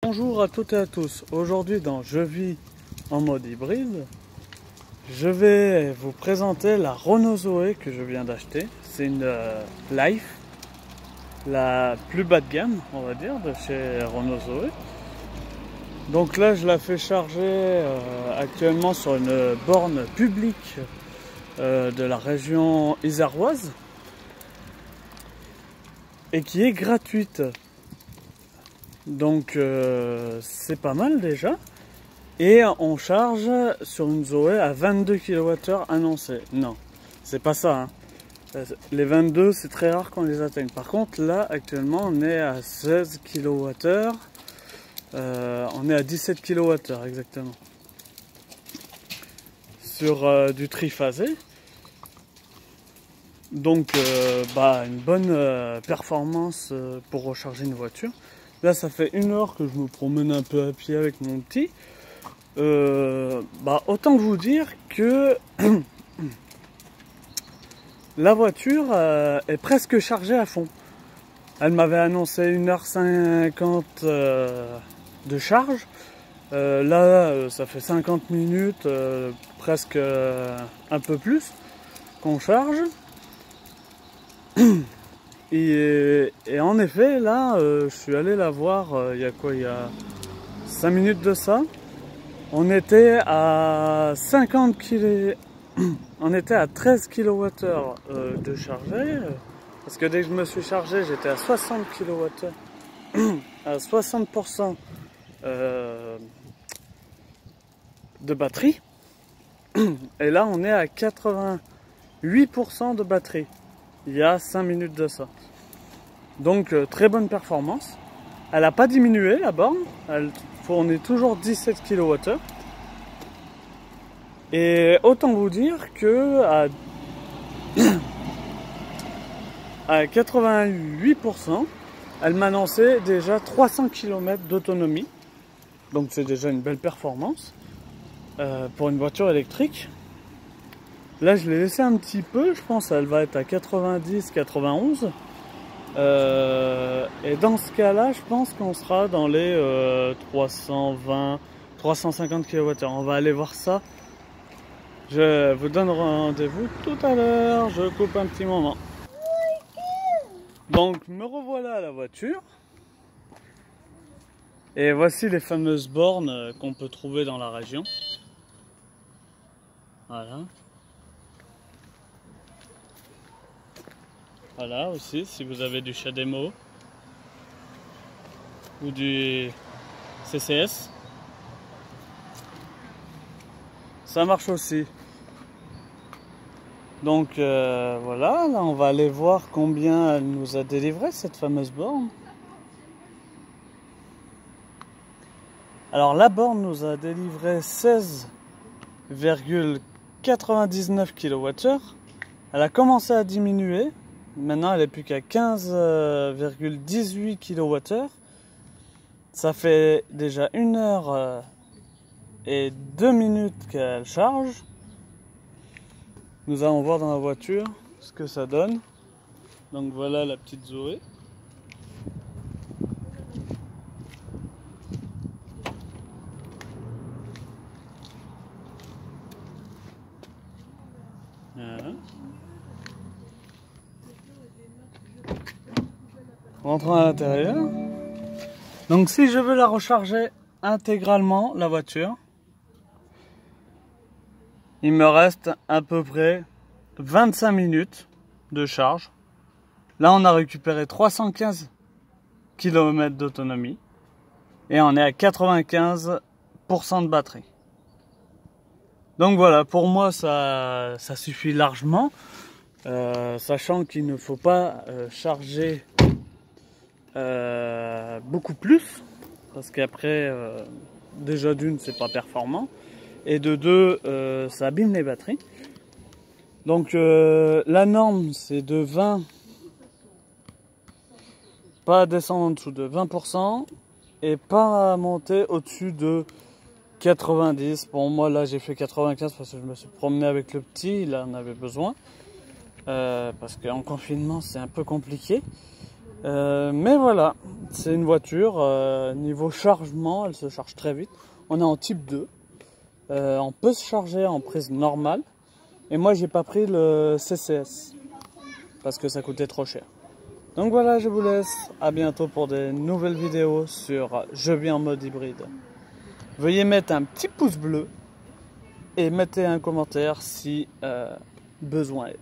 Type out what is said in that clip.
Bonjour à toutes et à tous. Aujourd'hui dans Je vis en mode hybride, je vais vous présenter la Renault Zoe que je viens d'acheter. C'est une Life, la plus bas de gamme, on va dire, de chez Renault Zoe. Donc là, je la fais charger actuellement sur une borne publique de la région iséroise et qui est gratuite. Donc c'est pas mal déjà. Et on charge sur une Zoé à 22 kWh annoncé. Non, c'est pas ça. Hein. Les 22, c'est très rare qu'on les atteigne. Par contre, là, actuellement, on est à 16 kWh. On est à 17 kWh exactement. Sur du triphasé. Donc, une bonne performance pour recharger une voiture. Là, ça fait 1 heure que je me promène un peu à pied avec mon petit. Autant vous dire que la voiture est presque chargée à fond. Elle m'avait annoncé 1h50 de charge. Là, ça fait 50 minutes, presque un peu plus qu'on charge. Et en effet, là, je suis allé la voir il y a 5 minutes de ça. On était à 50 kg, on était à 13 kWh de chargé, parce que dès que je me suis chargé, j'étais à 60 kWh, à 60% de batterie, et là on est à 88% de batterie, il y a 5 minutes de ça. Donc très bonne performance. Elle n'a pas diminué la borne, elle fournit toujours 17 kWh. Et autant vous dire que à 88%, elle m'annonçait déjà 300 km d'autonomie. Donc c'est déjà une belle performance pour une voiture électrique. Là je l'ai laissé un petit peu, je pense qu'elle va être à 90-91. Et dans ce cas-là, je pense qu'on sera dans les 320-350 kWh. On va aller voir ça. Je vous donne rendez-vous tout à l'heure. Je coupe un petit moment. Donc, me revoilà à la voiture. Et voici les fameuses bornes qu'on peut trouver dans la région. Voilà. Voilà aussi, si vous avez du CHAdeMO ou du CCS, ça marche aussi. Donc voilà, là on va aller voir combien elle nous a délivré cette fameuse borne. Alors la borne nous a délivré 16,99 kWh. Elle a commencé à diminuer. Maintenant, elle n'est plus qu'à 15,18 kWh. Ça fait déjà 1 heure et 2 minutes qu'elle charge. Nous allons voir dans la voiture ce que ça donne. Donc voilà la petite Zoé. Voilà. Rentrons à l'intérieur. Donc si je veux la recharger intégralement, la voiture, il me reste à peu près 25 minutes de charge. Là on a récupéré 315 km d'autonomie et on est à 95% de batterie. Donc voilà, pour moi ça suffit largement, sachant qu'il ne faut pas charger beaucoup plus, parce qu'après déjà d'une c'est pas performant et de deux ça abîme les batteries. Donc la norme c'est de 20, pas descendre en dessous de 20% et pas monter au-dessus de 90. Bon moi là j'ai fait 95 parce que je me suis promené avec le petit, il en avait besoin parce qu'en confinement c'est un peu compliqué. Mais voilà, c'est une voiture, niveau chargement, elle se charge très vite. On est en type 2, on peut se charger en prise normale. Et moi j'ai pas pris le CCS, parce que ça coûtait trop cher. Donc voilà, je vous laisse, à bientôt pour des nouvelles vidéos sur Je vis en mode hybride. Veuillez mettre un petit pouce bleu et mettez un commentaire si besoin est.